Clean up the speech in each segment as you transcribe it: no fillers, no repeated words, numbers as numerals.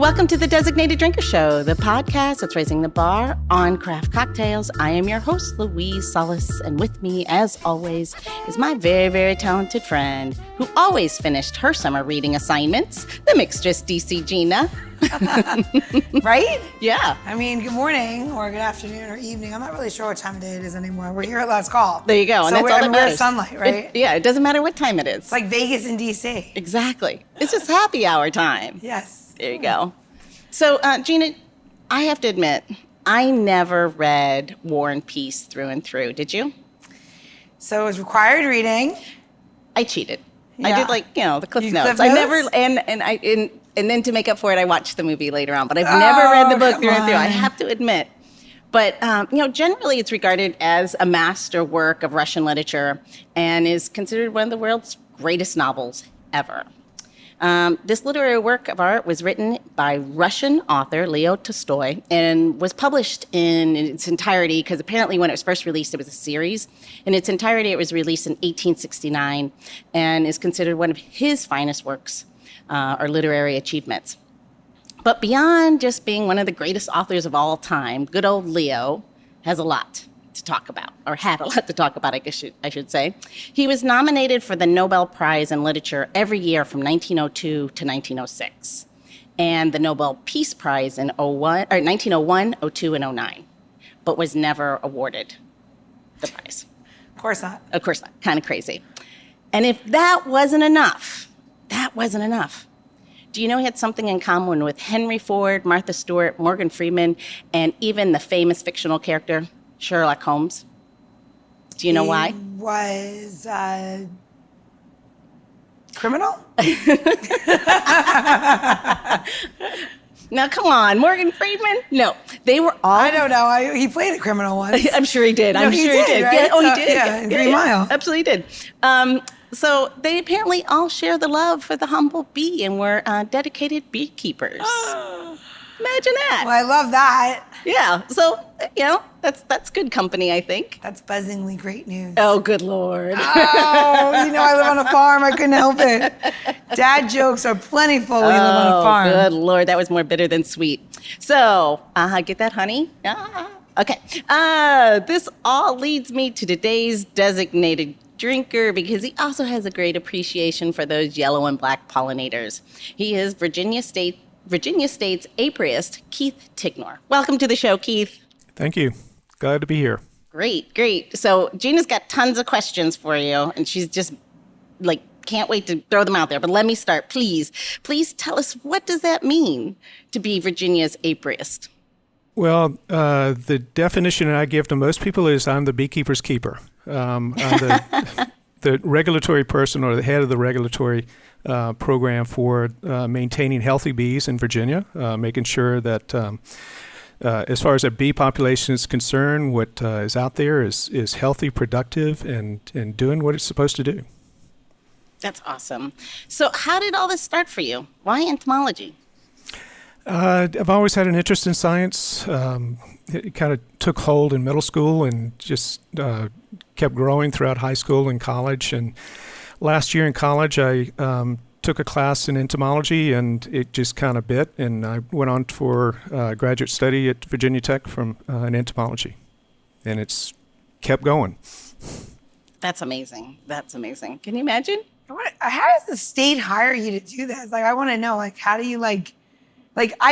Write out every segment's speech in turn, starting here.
Welcome to the Designated Drinker Show, the podcast that's raising the bar on craft cocktails. I am your host, Louise Solis, and with me, as always, is my very, very talented friend who always finished her summer reading assignments, the mixtress DC Gina. Right? Yeah. I mean, good morning or good afternoon or evening. I'm not really sure what time of day it is anymore. We're here at last call. There you go. And so that's all that matters. We're sunlight, right? It doesn't matter what time it is. It's like Vegas and DC. Exactly. It's just happy hour time. Yes. There you go. So, Gina, I have to admit, I never read War and Peace through and through. Did you? So it was required reading. I cheated. Yeah. I did the Cliff Notes. I never and then to make up for it, I watched the movie later on. But I've never read the book through and through. I have to admit. But generally, it's regarded as a masterwork of Russian literature and is considered one of the world's greatest novels ever. This literary work of art was written by Russian author Leo Tolstoy and was published in its entirety, because apparently when it was first released, it was a series. In its entirety, it was released in 1869 and is considered one of his finest works or literary achievements. But beyond just being one of the greatest authors of all time, good old Leo has a lot to talk about, or had a lot to talk about, I should say. He was nominated for the Nobel Prize in Literature every year from 1902 to 1906, and the Nobel Peace Prize in 1901, 02, and 09, but was never awarded the prize. Of course not. Of course not. Kind of crazy. And if that wasn't enough, do you know he had something in common with Henry Ford, Martha Stewart, Morgan Freeman, and even the famous fictional character Sherlock Holmes? Do you know why? He was criminal? Now, come on, Morgan Freeman? No, they were all... I don't know. He played a criminal once. I'm sure he did. No, he did. Right? Yeah. Oh, he did. Yeah, in Green Mile. Absolutely did. So they apparently all share the love for the humble bee and were dedicated beekeepers. Imagine that. Well, I love that. Yeah. So, that's good company, I think. That's buzzingly great news. Oh, good Lord. Oh, I live on a farm. I couldn't help it. Dad jokes are plentiful when you live on a farm. Good Lord. That was more bitter than sweet. So, get that, honey? Okay. This all leads me to today's designated drinker, because he also has a great appreciation for those yellow and black pollinators. He is Virginia State's Apiarist, KeithTignor. Welcome to the show, Keith. Thank you. Glad to be here. Great. So Gina's got tons of questions for you, and she's just can't wait to throw them out there. But let me start, please. Please tell us, what does that mean to be Virginia's Apiarist? Well, the definition I give to most people is I'm the beekeeper's keeper. I'm the regulatory person, or the head of the regulatory program for maintaining healthy bees in Virginia, making sure that as far as a bee population is concerned, what is out there is healthy, productive, and doing what it's supposed to do. That's awesome. So how did all this start for you? Why entomology? I've always had an interest in science. It kind of took hold in middle school and just kept growing throughout high school and college. And last year in college, I took a class in entomology, and it just kind of bit. And I went on for graduate study at Virginia Tech in entomology. And it's kept going. That's amazing. Can you imagine? How does the state hire you to do this? I want to know, how do you, I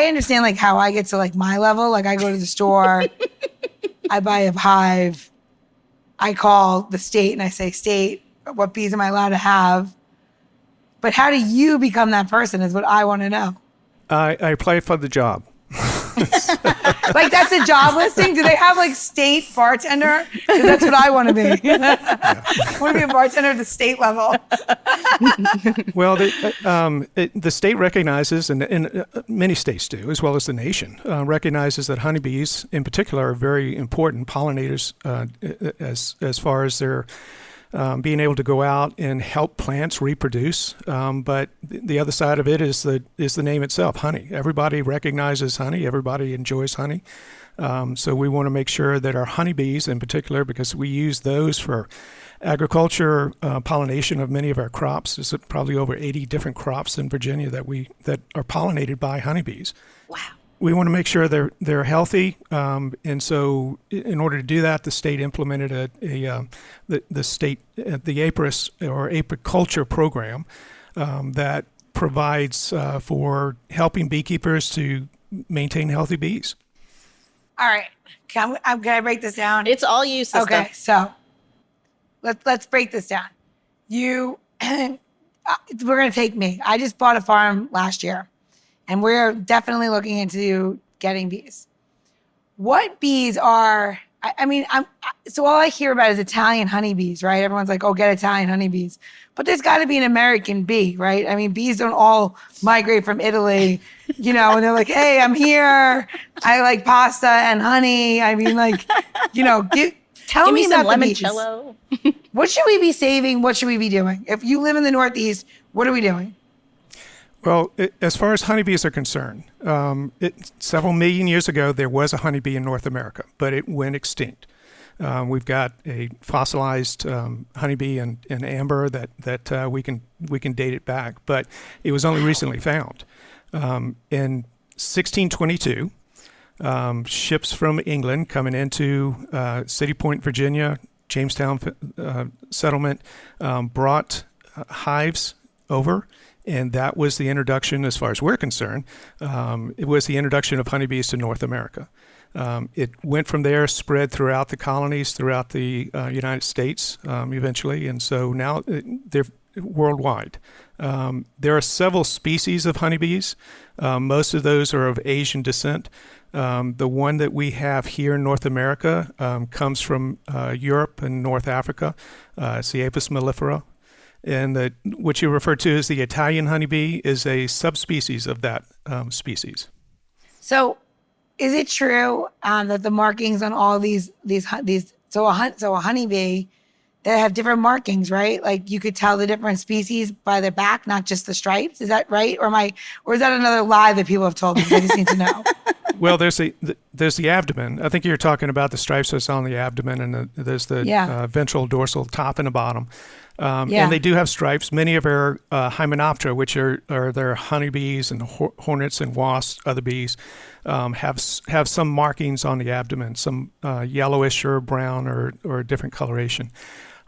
understand, how I get to, my level. I go to the store, I buy a hive, I call the state and I say, state, what bees am I allowed to have? But how do you become that person is what I want to know. I apply for the job. That's a job listing? Do they have state bartender? Because that's what I want to be. I want to be a bartender at the state level. Well, the state recognizes, and many states do, as well as the nation, recognizes that honeybees in particular are very important pollinators as far as their being able to go out and help plants reproduce. But the other side of it is the name itself, honey. Everybody recognizes honey. Everybody enjoys honey. So we want to make sure that our honeybees in particular, because we use those for agriculture, pollination of many of our crops. There's probably over 80 different crops in Virginia that are pollinated by honeybees. Wow. We want to make sure they're healthy, and so in order to do that, the state implemented the Apiarist or apiculture program that provides for helping beekeepers to maintain healthy bees. All right. Can I break this down? It's all you, sister. Okay, so let's break this down. We're gonna take me. I just bought a farm last year, and we're definitely looking into getting bees. What bees are? So all I hear about is Italian honeybees, right? Everyone's like, "Oh, get Italian honeybees," but there's got to be an American bee, right? I mean, bees don't all migrate from Italy, and they're like, "Hey, I'm here. I like pasta and honey." I mean, like, tell me some about the bees. limoncello. What should we be saving? What should we be doing? If you live in the Northeast, what are we doing? Well, as far as honeybees are concerned, several million years ago, there was a honeybee in North America, but it went extinct. We've got a fossilized honeybee in amber that we can date it back, but it was only recently found. In 1622, ships from England coming into City Point, Virginia, Jamestown settlement, brought hives over. And that was the introduction, as far as we're concerned, it was the introduction of honeybees to North America. It went from there, spread throughout the colonies, throughout the United States eventually. And so now they're worldwide. There are several species of honeybees. Most of those are of Asian descent. The one that we have here in North America comes from Europe and North Africa. It's the Apis mellifera. And what you refer to as the Italian honeybee is a subspecies of that species. So, is it true that the markings on all these so a honeybee, they have different markings, right? Like you could tell the different species by their back, not just the stripes. Is that right, or is that another lie that people have told me? I just need to know. Well, there's the abdomen. I think you're talking about the stripes that's on the abdomen, and there's the ventral, dorsal, top, and the bottom. And they do have stripes. Many of our Hymenoptera, which are their honeybees and hornets and wasps, other bees, have some markings on the abdomen, some yellowish or brown or different coloration.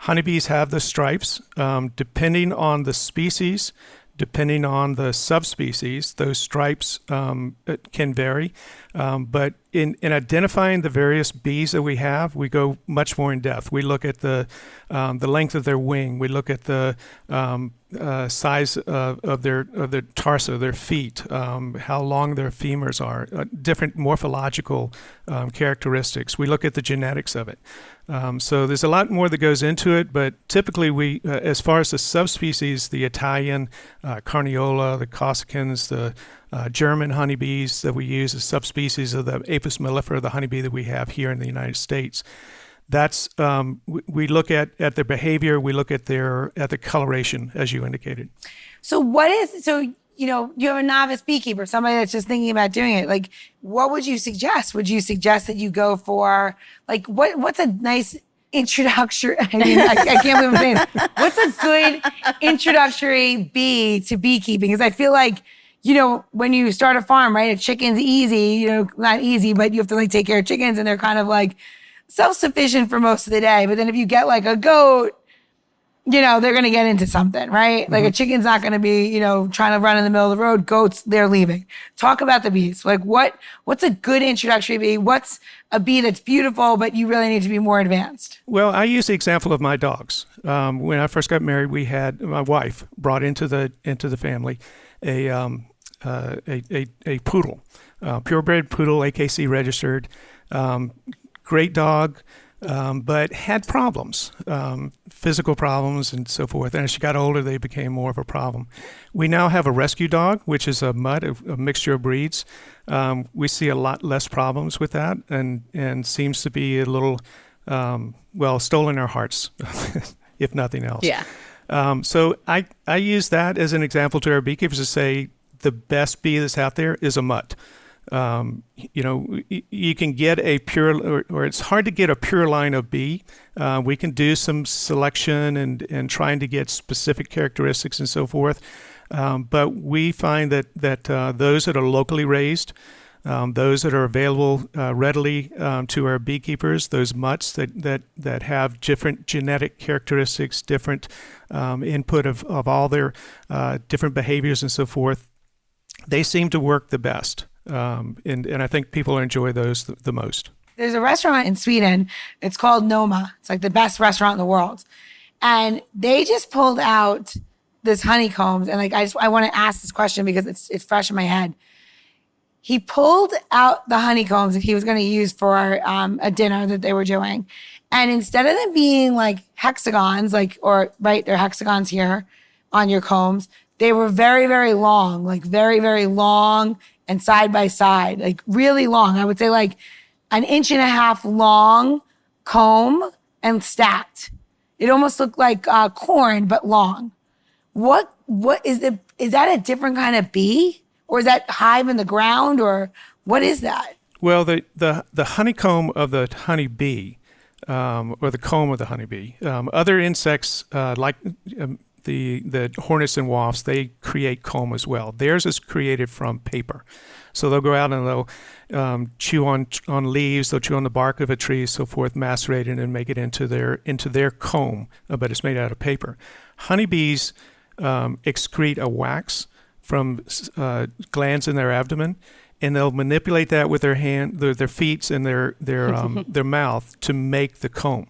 Honeybees have the stripes. Depending on the species, depending on the subspecies, those stripes can vary. But in identifying the various bees that we have, we go much more in depth. We look at the length of their wing. We look at the size of their tarsi, their feet, how long their femurs are, different morphological characteristics. We look at the genetics of it. So there's a lot more that goes into it, but typically we, as far as the subspecies, the Italian Carniola, the Corsicans, the German honeybees that we use as subspecies of the Apis mellifera, the honeybee that we have here in the United States. That's we look at their behavior. We look at the coloration, as you indicated. So you have a novice beekeeper, somebody that's just thinking about doing it. Like, what would you suggest? Would you suggest that you go for what's a nice introductory? I mean, I can't believe I'm saying this. What's a good introductory bee to beekeeping? Because I feel like, when you start a farm, right? A chicken's easy, not easy, but you have to take care of chickens, and they're kind of self-sufficient for most of the day. But then if you get a goat, they're going to get into something, right? Mm-hmm. Like a chicken's not going to be, trying to run in the middle of the road. Goats, they're leaving. Talk about the bees. What's a good introductory bee? What's a bee that's beautiful, but you really need to be more advanced? Well, I use the example of my dogs. When I first got married, we had my wife brought into the family a poodle, purebred poodle, AKC registered, great dog, but had problems, physical problems and so forth. And as she got older, they became more of a problem. We now have a rescue dog, which is a mutt, a mixture of breeds. We see a lot less problems with that, and seems to be a little, stolen our hearts, if nothing else. Yeah. So I use that as an example to our beekeepers to say the best bee that's out there is a mutt. You can get a pure, or it's hard to get a pure line of bee. We can do some selection and trying to get specific characteristics and so forth. But we find that those that are locally raised, those that are available readily to our beekeepers, those mutts that have different genetic characteristics, different input of all their different behaviors and so forth, they seem to work the best. And I think people enjoy those the most. There's a restaurant in Sweden. It's called Noma. It's like the best restaurant in the world. And they just pulled out this honeycombs. And like, I want to ask this question because it's fresh in my head. He pulled out the honeycombs that he was going to use for a dinner that they were doing. And instead of them being like hexagons, they're hexagons here on your combs, they were very, very long, like very, very long and side by side, like really long. I would say like 1.5 inch long comb and stacked. It almost looked like corn, but long. What is it? Is that a different kind of bee? Or is that hive in the ground, or what is that? Well, the honeycomb of the honeybee, or the comb of the honeybee. Other insects like the hornets and wasps, they create comb as well. Theirs is created from paper. So they'll go out and they'll chew on leaves, they'll chew on the bark of a tree, so forth, macerate it and make it into their comb, but it's made out of paper. Honeybees excrete a wax from glands in their abdomen, and they'll manipulate that with their hand, their feet, and their mouth to make the comb.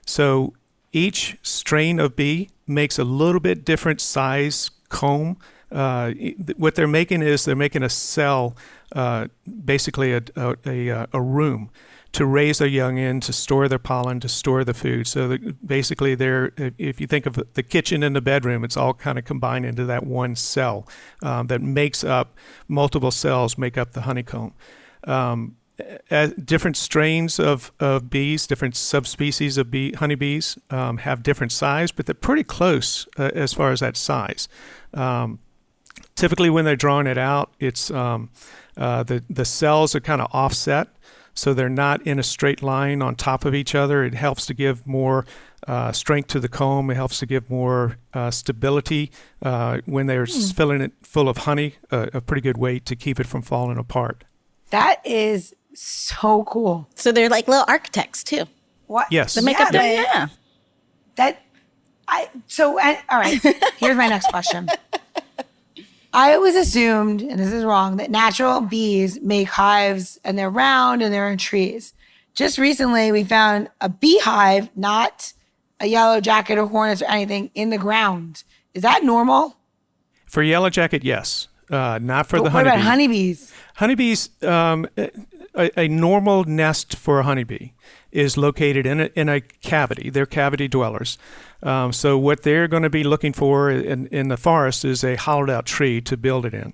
So each strain of bee makes a little bit different size comb. What they're making is they're making a cell, basically a room to raise their young in, to store their pollen, to store the food. So basically, if you think of the kitchen and the bedroom, it's all kind of combined into that one cell that makes up, multiple cells make up the honeycomb. Different strains of bees, different subspecies of honeybees have different size, but they're pretty close as far as that size. Typically, when they're drawing it out, it's the cells are kind of offset, so they're not in a straight line on top of each other. It helps to give more strength to the comb. It helps to give more stability when they're filling it full of honey. A pretty good way to keep it from falling apart. That is so cool. So they're like little architects too. What? Yes. The makeup, yeah. All right, here's my next question. I always assumed, and this is wrong, that natural bees make hives and they're round and they're in trees. Just recently, we found a beehive, not a yellow jacket or hornets or anything, in the ground. Is that normal? For yellow jacket, yes. Not for the What honeybee. about honeybees? Honeybees, a normal nest for a honeybee is located in a cavity. They're cavity dwellers. So what they're going to be looking for in the forest is a hollowed out tree to build it in.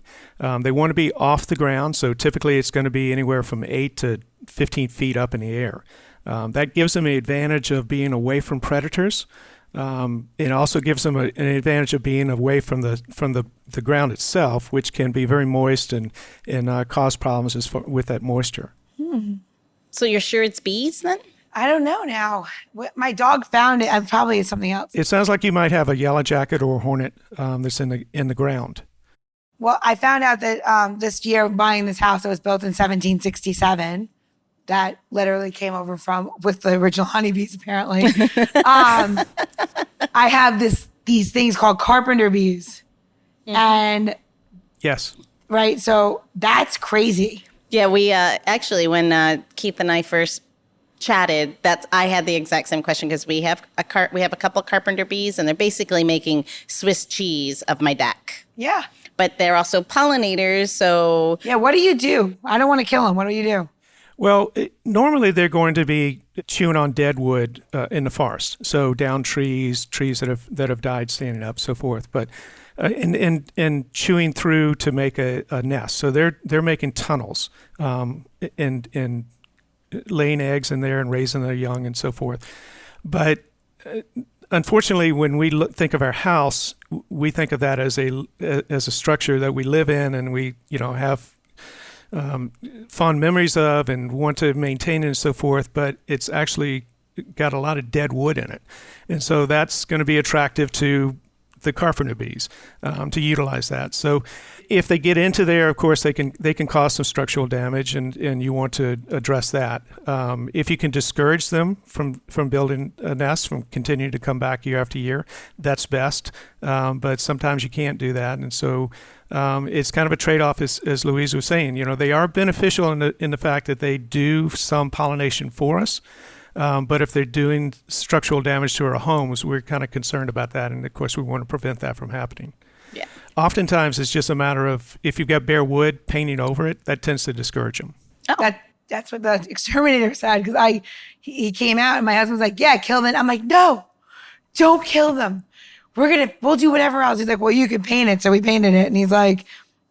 They want to be off the ground, so typically it's going to be anywhere from 8 to 15 feet up in the air. That gives them an advantage of being away from predators. It also gives them an advantage of being away from the ground itself, which can be very moist and cause problems with that moisture. So you're sure it's bees then? I don't know now. My dog found it. Probably it's something else. It sounds like you might have a yellow jacket or a hornet that's in the ground. Well, I found out that this year buying this house that was built in 1767, that literally came over with the original honeybees, apparently. I have these things called Carpenter Bees. Mm-hmm. And yes. Right. So that's crazy. Yeah, we actually, when Keith and I first chatted, I had the exact same question because we have a couple Carpenter Bees, and they're basically making Swiss cheese of my deck. Yeah. But they're also pollinators, so... Yeah, what do you do? I don't want to kill them. What do you do? Well, normally they're going to be chewing on dead wood in the forest, so down trees that have died standing up, so forth. But and chewing through to make a nest. So they're making tunnels and laying eggs in there and raising their young and so forth. But unfortunately, when we think of our house, we think of that as a structure that we live in, and we have fond memories of and want to maintain it and so forth, but it's actually got a lot of dead wood in it. And so that's going to be attractive to the Carpenter bees to utilize that. So if they get into there, of course, they can cause some structural damage, and you want to address that. If you can discourage them from building a nest, from continuing to come back year after year, that's best. But sometimes you can't do that, and so it's kind of a trade-off, as Louise was saying. They are beneficial in the fact that they do some pollination for us. But if they're doing structural damage to our homes, we're kind of concerned about that. And of course, we want to prevent that from happening. Yeah. Oftentimes, it's just a matter of, if you've got bare wood, painting over it, that tends to discourage them. Oh. That's what the exterminator said. Because he came out and my husband was like, yeah, kill them. I'm like, no, don't kill them. We'll do whatever else. He's like, well, you can paint it. So we painted it. And he's like,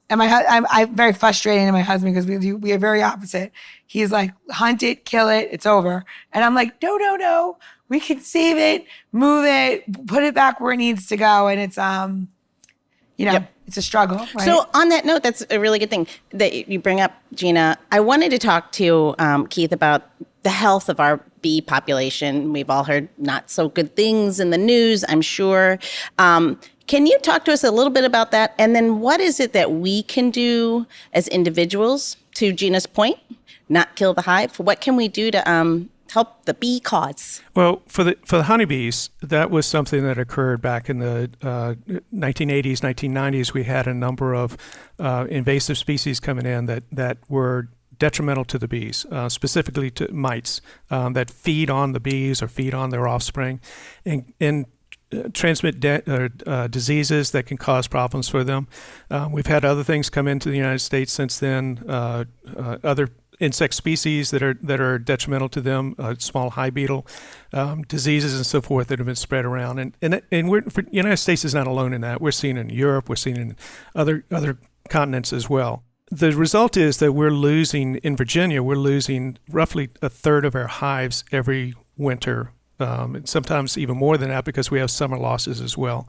and I'm very frustrated in my husband because we are very opposite. He's like, hunt it, kill it, it's over. And I'm like, no. We can save it, move it, put it back where it needs to go. And it's, Yep. It's a struggle. Right? So on that note, that's a really good thing that you bring up, Gina. I wanted to talk to Keith about the health of our bee population. We've all heard not so good things in the news, I'm sure. Can you talk to us a little bit about that? And then what is it that we can do as individuals, to Gina's point, not kill the hive? What can we do to help the bee cause? Well, for the honeybees, that was something that occurred back in the 1980s, 1990s. We had a number of invasive species coming in that were detrimental to the bees, specifically to mites that feed on the bees or feed on their offspring, and transmit diseases that can cause problems for them. We've had other things come into the United States since then, other insect species that are detrimental to them, small hive beetle, diseases and so forth that have been spread around. And the United States is not alone in that. We're seeing it in Europe, we're seeing it in other continents as well. The result is that in Virginia, we're losing roughly a third of our hives every winter, and sometimes even more than that because we have summer losses as well.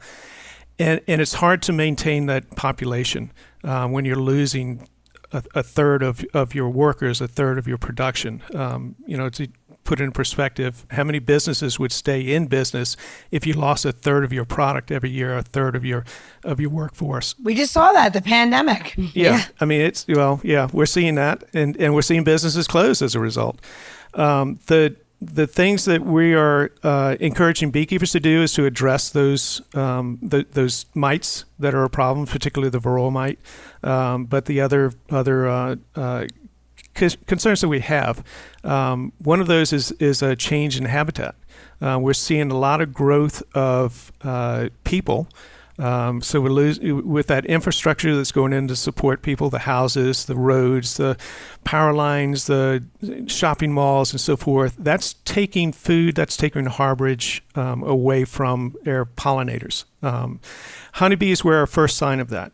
And it's hard to maintain that population when you're losing a third of your workers, a third of your production. To put it in perspective, how many businesses would stay in business if you lost a third of your product every year, a third of your workforce? We just saw that, the pandemic. Yeah. I mean, we're seeing that, and we're seeing businesses close as a result. The things that we are encouraging beekeepers to do is to address those mites that are a problem, particularly the varroa mite, but the other concerns that we have. One of those is a change in habitat. We're seeing a lot of growth of people. So with that infrastructure that's going in to support people, the houses, the roads, the power lines, the shopping malls, and so forth. That's taking food, that's taking harborage away from our pollinators. Honeybees were our first sign of that.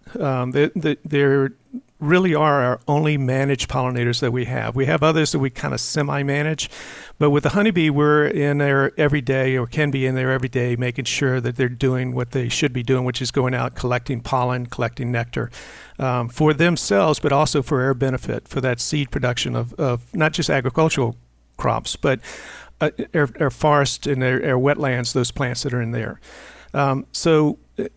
They're really are our only managed pollinators that we have. We have others that we kind of semi-manage, but with the honeybee, we're in there every day, or can be in there every day, making sure that they're doing what they should be doing, which is going out, collecting pollen, collecting nectar for themselves, but also for our benefit, for that seed production of not just agricultural crops, but our forest and our wetlands, those plants that are in there.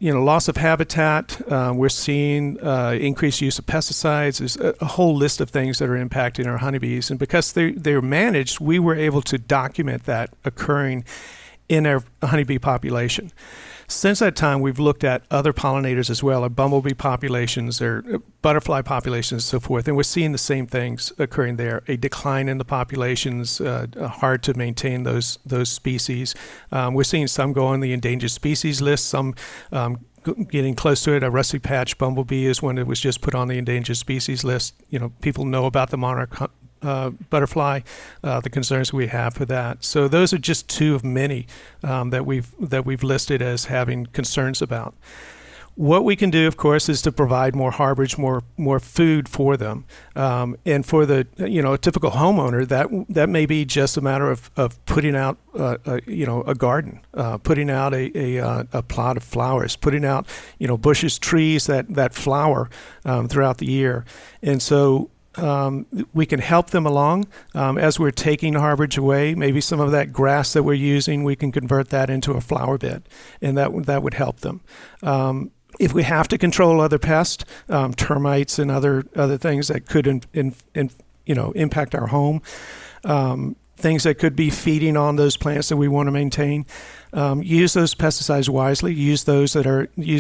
Loss of habitat, we're seeing increased use of pesticides. There's a whole list of things that are impacting our honeybees. And because they're managed, we were able to document that occurring in our honeybee population. Since that time, we've looked at other pollinators as well, our bumblebee populations, or butterfly populations, and so forth, and we're seeing the same things occurring there. A decline in the populations, hard to maintain those species. We're seeing some go on the endangered species list, some getting close to it. A rusty patch bumblebee is one that was just put on the endangered species list. People know about the monarch butterfly, the concerns we have for that. So those are just two of many that we've listed as having concerns about. What we can do, of course, is to provide more harborage, more food for them. And for the a typical homeowner, that may be just a matter of putting out a garden, putting out a plot of flowers, putting out bushes, trees that flower throughout the year. And so we can help them along as we're taking harvest away. Maybe some of that grass that we're using, we can convert that into a flower bed, and that would help them. If we have to control other pests, termites and other things that could impact our home, things that could be feeding on those plants that we want to maintain, use those pesticides wisely. Use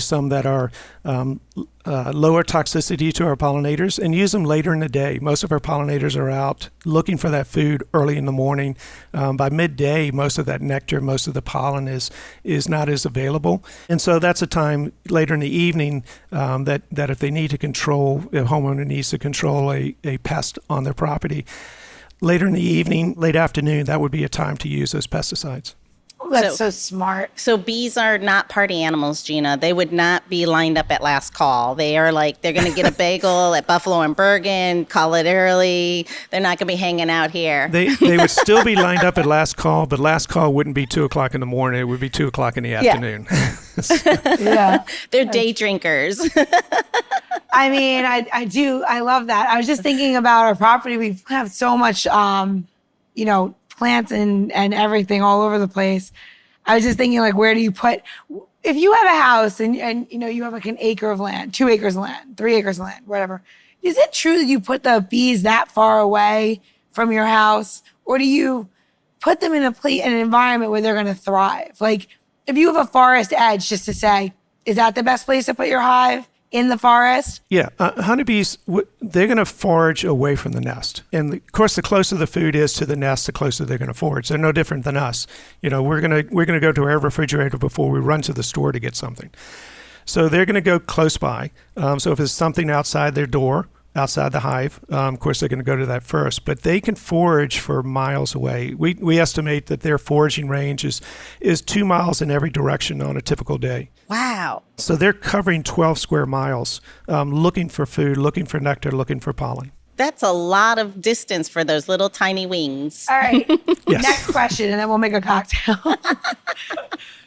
some that are lower toxicity to our pollinators, and use them later in the day. Most of our pollinators are out looking for that food early in the morning. By midday, most of that nectar, most of the pollen is not as available, and so that's a time later in the evening that if they need to control, if a homeowner needs to control a pest on their property, later in the evening, late afternoon, that would be a time to use those pesticides. Oh, that's so smart. So bees are not party animals, Gina. They would not be lined up at last call. They are they're going to get a bagel at Buffalo and Bergen, call it early. They're not going to be hanging out here. They would still be lined up at last call, but last call wouldn't be 2:00 in the morning. It would be 2:00 in the afternoon. Yeah. They're day drinkers. I mean, I love that. I was just thinking about our property. We have so much, plants and everything all over the place. I was just thinking, where do you put, if you have a house and you have an acre of land, 2 acres of land, 3 acres of land, whatever. Is it true that you put the bees that far away from your house? Or do you put them in an environment where they're going to thrive? If you have a forest edge, just to say, is that the best place to put your hive? In the forest? Yeah, honeybees, they're going to forage away from the nest. And of course, the closer the food is to the nest, the closer they're going to forage. They're no different than us. We're going to go to our refrigerator before we run to the store to get something. So they're going to go close by. So if there's something outside their door, outside the hive, of course, they're going to go to that first. But they can forage for miles away. We estimate that their foraging range is 2 miles in every direction on a typical day. Wow. So they're covering 12 square miles, looking for food, looking for nectar, looking for pollen. That's a lot of distance for those little tiny wings. All right. Yes. Next question, and then we'll make a cocktail.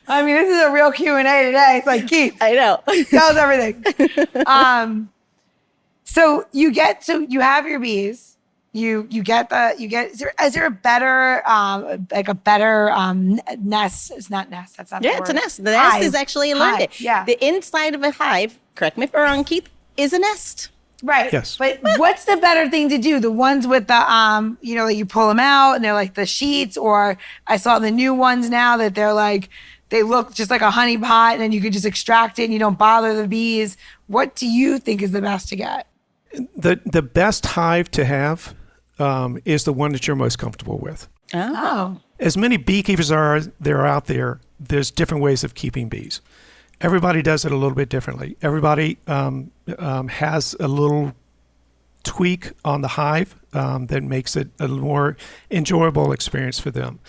I mean, this is a real Q&A today. It's Keith. I know. Tell us everything. So you have your bees. Is there a better nest? It's not nest. That's not the word. It's a nest. The nest is actually a hive. Yeah. The inside of a hive, correct me if I'm wrong, Keith, is a nest. Right. Yes. But what's the better thing to do? The ones with the you pull them out and they're like the sheets, or I saw the new ones now that they're they look just like a honey pot and then you can just extract it and you don't bother the bees. What do you think is the best to get? The best hive to have is the one that you're most comfortable with. Oh. As many beekeepers are out there, there's different ways of keeping bees. Everybody does it a little bit differently. Everybody has a little tweak on the hive that makes it a more enjoyable experience for them.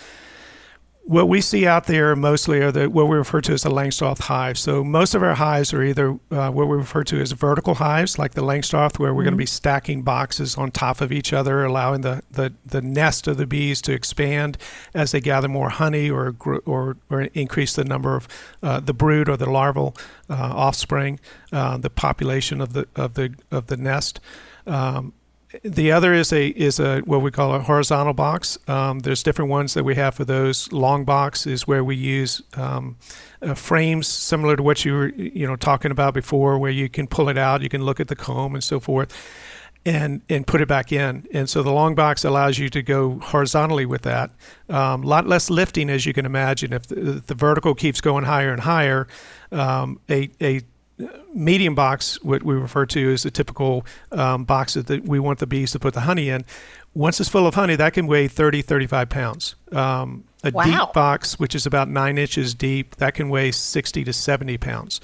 What we see out there mostly are what we refer to as the Langstroth hives. So most of our hives are either what we refer to as vertical hives, like the Langstroth, where we're going to be stacking boxes on top of each other, allowing the nest of the bees to expand as they gather more honey or increase the number of the brood or the larval offspring, the population of the nest. The other is a what we call a horizontal box. There's different ones that we have for those. Long box is where we use frames similar to what you were talking about before, where you can pull it out, you can look at the comb and so forth, and put it back in. And so the long box allows you to go horizontally with that. A lot less lifting, as you can imagine. If the vertical keeps going higher and higher, a medium box, what we refer to as the typical box that we want the bees to put the honey in. Once it's full of honey, that can weigh 30, 35 pounds. A deep box, which is about 9 inches deep, that can weigh 60 to 70 pounds.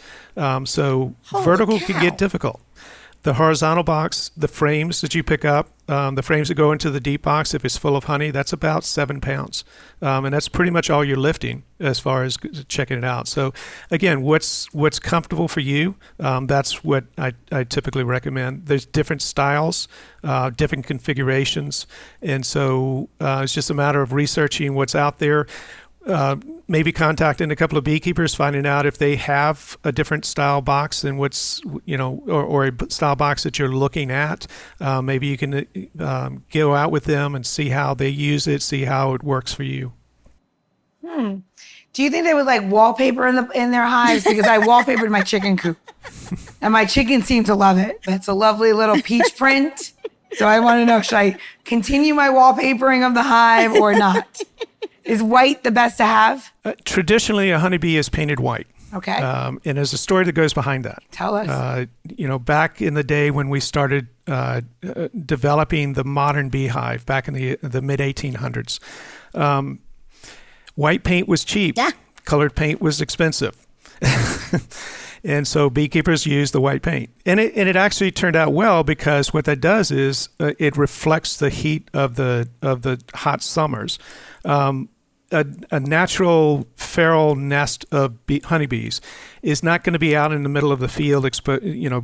So vertical can get difficult. The horizontal box, the frames that you pick up, the frames that go into the deep box, if it's full of honey, that's about 7 pounds. And that's pretty much all you're lifting as far as checking it out. So again, what's comfortable for you, that's what I typically recommend. There's different styles, different configurations. And so it's just a matter of researching what's out there. maybe contacting a couple of beekeepers, finding out if they have a different style box than what's, or a style box that you're looking at. Maybe you can go out with them and see how they use it, see how it works for you. Do you think they would like wallpaper in their hives? Because I wallpapered my chicken coop, and my chickens seem to love it. It's a lovely little peach print. So I want to know, should I continue my wallpapering of the hive or not? Is white the best to have? Traditionally, a honeybee is painted white. Okay. And there's a story that goes behind that. Tell us. Back in the day when we started developing the modern beehive, back in the mid-1800s, white paint was cheap. Yeah. Colored paint was expensive. And so beekeepers use the white paint. And it actually turned out well, because what that does is it reflects the heat of the hot summers. A natural feral nest of honeybees is not going to be out in the middle of the field,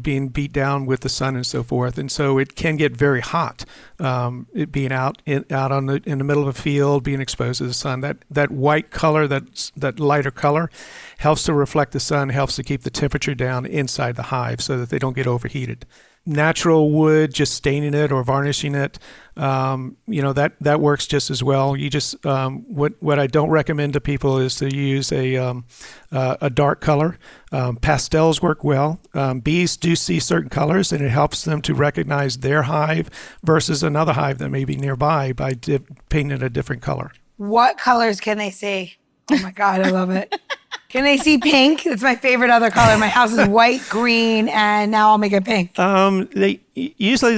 being beat down with the sun and so forth, and so it can get very hot. It being out in the middle of a field, being exposed to the sun. That white color, that lighter color, helps to reflect the sun, helps to keep the temperature down inside the hive so that they don't get overheated. Natural wood, just staining it or varnishing it, that works just as well. You just what I don't recommend to people is to use a dark color. Pastels work well. Bees do see certain colors, and it helps them to recognize their hive versus another hive that may be nearby by painting it a different color. What colors can they see? Oh my God, I love it. Can they see pink? It's my favorite other color. My house is white, green, and now I'll make it pink. They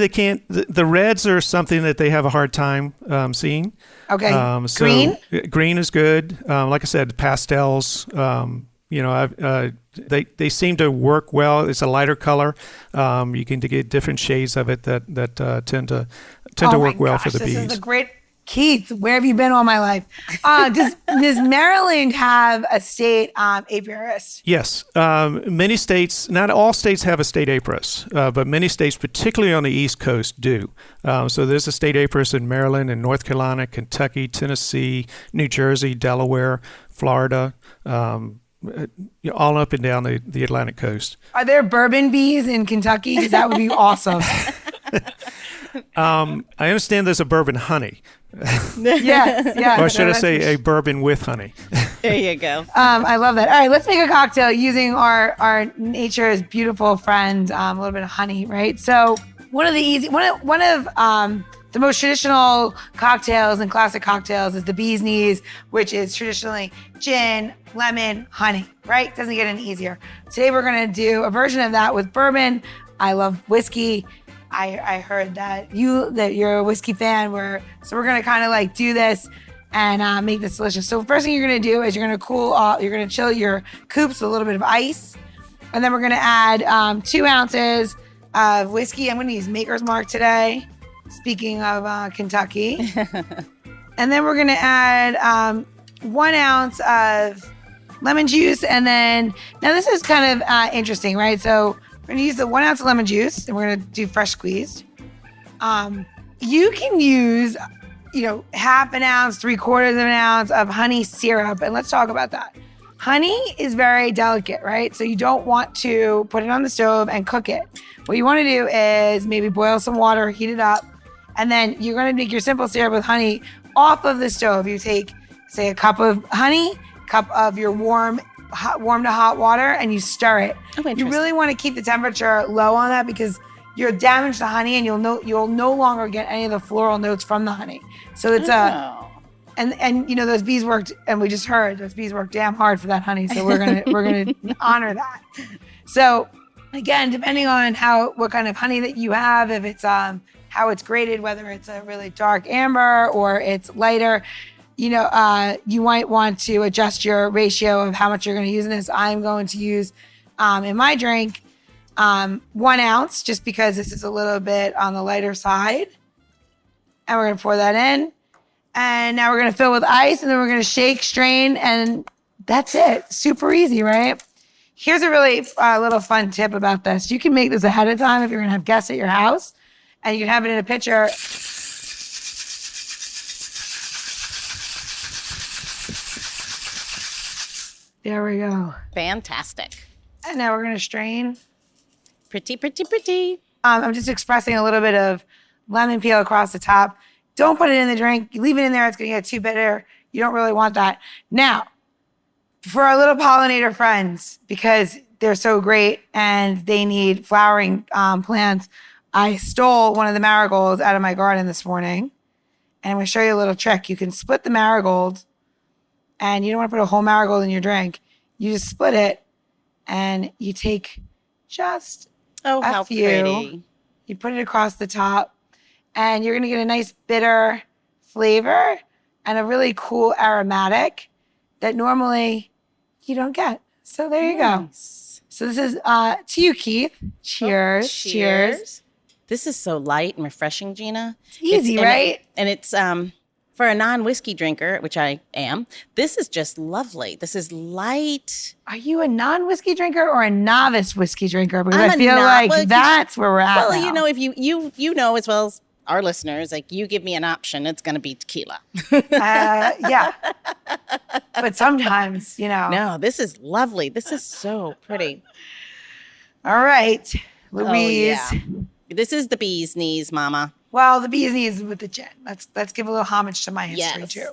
can't. The reds are something that they have a hard time seeing. Okay. Green? Green is good. Like I said, pastels. They seem to work well. It's a lighter color. You can get different shades of it that tend to work well for the bees. This is a great. Keith, where have you been all my life? Does Maryland have a state apiarist? Yes. Many states, not all states have a state apiarist, but many states, particularly on the East Coast, do. So there's a state apiarist in Maryland and North Carolina, Kentucky, Tennessee, New Jersey, Delaware, Florida, all up and down the Atlantic coast. Are there bourbon bees in Kentucky? Because that would be awesome. I understand there's a bourbon honey. Yeah. Or should I say a bourbon with honey? There you go. I love that. All right, let's make a cocktail using our nature's beautiful friend, a little bit of honey, right? So one of the most traditional cocktails and classic cocktails is the bee's knees, which is traditionally gin, lemon, honey, right? Doesn't get any easier. Today we're gonna do a version of that with bourbon. I love whiskey. I heard that you're a whiskey fan, so we're gonna kind of like do this and make this delicious. So first thing you're gonna do is you're gonna cool off, you're gonna chill your coops with a little bit of ice, and then we're gonna add 2 ounces of whiskey. I'm gonna use Maker's Mark today. Speaking of Kentucky, and then we're gonna add 1 ounce of lemon juice, and then now this is kind of interesting, right? So we're gonna use the 1 ounce of lemon juice, and we're gonna do fresh squeezed. You can use, half an ounce, 3/4 of an ounce of honey syrup, and let's talk about that. Honey is very delicate, right? So you don't want to put it on the stove and cook it. What you want to do is maybe boil some water, heat it up, and then you're gonna make your simple syrup with honey off of the stove. You take, say, a cup of honey, cup of your warm to hot water, and you stir it. You really want to keep the temperature low on that because you'll damage the honey, and you'll no longer get any of the floral notes from the honey. So it's and those bees worked, and we just heard those bees worked damn hard for that honey. So we're gonna honor that. So again, depending on what kind of honey that you have, if it's how it's graded, whether it's a really dark amber or it's lighter. You might want to adjust your ratio of how much you're going to use in this. I'm going to use, in my drink, 1 ounce, just because this is a little bit on the lighter side. And we're going to pour that in. And now we're going to fill with ice, and then we're going to shake, strain, and that's it. Super easy, right? Here's a really little fun tip about this. You can make this ahead of time if you're going to have guests at your house, and you can have it in a pitcher. There we go. Fantastic. And now we're going to strain. Pretty, pretty, pretty. I'm just expressing a little bit of lemon peel across the top. Don't put it in the drink. You leave it in there, it's going to get too bitter. You don't really want that. Now, for our little pollinator friends, because they're so great and they need flowering plants, I stole one of the marigolds out of my garden this morning. And I'm going to show you a little trick. You can split the marigold, and you don't want to put a whole marigold in your drink. You just split it, and you take just how few. Pretty. You put it across the top, and you're going to get a nice bitter flavor and a really cool aromatic that normally you don't get. So there you go. So this is to you, Keith. Cheers. Cheers. This is so light and refreshing, Gina. It's easy, right? And it's for a non-whiskey drinker, which I am, this is just lovely. This is light. Are you a non-whiskey drinker or a novice whiskey drinker? Because I feel like that's where we're at Well, now. you know, if you know as well as our listeners, like you give me an option, it's going to be tequila. Yeah. But sometimes, you know. No, this is lovely. This is so pretty. All right, Louise. Oh, yeah. This is the bee's knees, Mama. Well, the bee's knees with the gin. Let's give a little homage to my history too.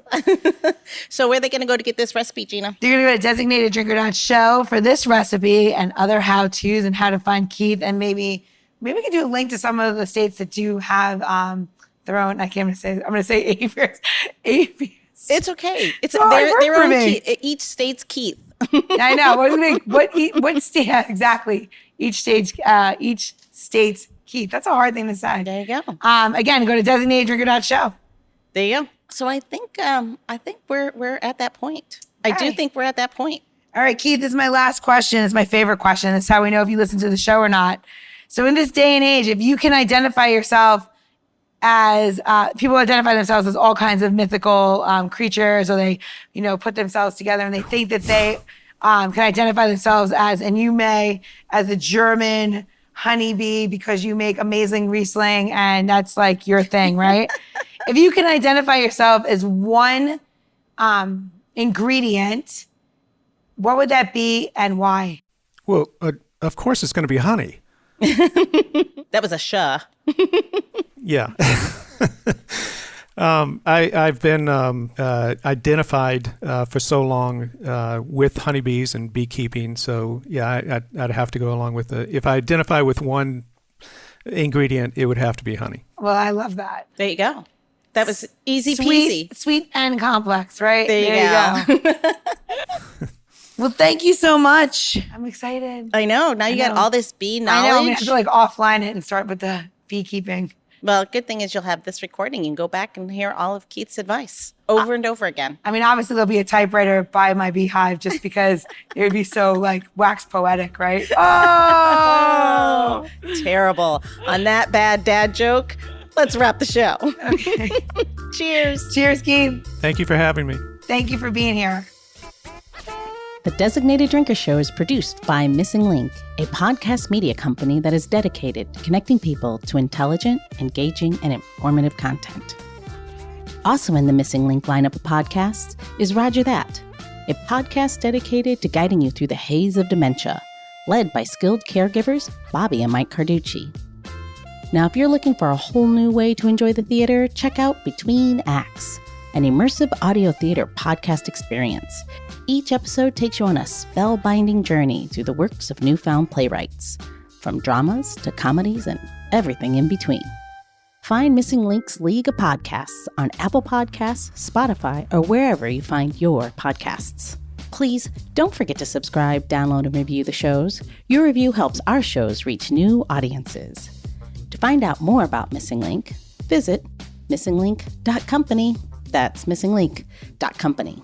So where are they going to go to get this recipe, Gina? They're going to go to designateddrinker.show for this recipe and other how-tos and how to find Keith. And maybe we can do a link to some of the states that do have their own. I'm going to say Apiarist. It's okay. It's their own Keith. Each state's Keith. I know. What state? Yeah, exactly. Each state's Keith. That's a hard thing to say. There you go. Again, go to designateddrinker.show. There you go. So I think we're at that point. Okay. I do think we're at that point. All right, Keith, this is my last question. It's my favorite question. It's how we know if you listen to the show or not. So in this day and age, if you can identify yourself as people identify themselves as all kinds of mythical creatures, or they, put themselves together and they think that they can identify themselves as, and you may, as a German honeybee because you make amazing Riesling and that's like your thing, right? If you can identify yourself as one ingredient, what would that be and why? Well, of course it's going to be honey. That was a shuh. Yeah. I've been identified for so long with honeybees and beekeeping. So yeah, I'd have to go along with if I identify with one ingredient, it would have to be honey. Well, I love that. There you go. That was easy peasy. Sweet and complex, right? There you go. Well, thank you so much. I'm excited. I know. Now you got all this bee knowledge. I know. I'm going to have to offline it and start with the beekeeping. Well, good thing is you'll have this recording and go back and hear all of Keith's advice over and over again. I mean, obviously there'll be a typewriter by my beehive just because it would be so wax poetic, right? Oh, terrible. On that bad dad joke, let's wrap the show. Okay. Cheers. Cheers, Keith. Thank you for having me. Thank you for being here. The Designated Drinker Show is produced by Missing Link, a podcast media company that is dedicated to connecting people to intelligent, engaging, and informative content. Also in the Missing Link lineup of podcasts is Rodger That, a podcast dedicated to guiding you through the haze of dementia, led by skilled caregivers Bobbi and Mike Carducci. Now, if you're looking for a whole new way to enjoy the theater, check out Between Acts, an immersive audio theater podcast experience. Each episode takes you on a spellbinding journey through the works of newfound playwrights, from dramas to comedies and everything in between. Find Missing Link's League of Podcasts on Apple Podcasts, Spotify, or wherever you find your podcasts. Please don't forget to subscribe, download, and review the shows. Your review helps our shows reach new audiences. To find out more about Missing Link, visit missinglink.company. That's missinglink.company.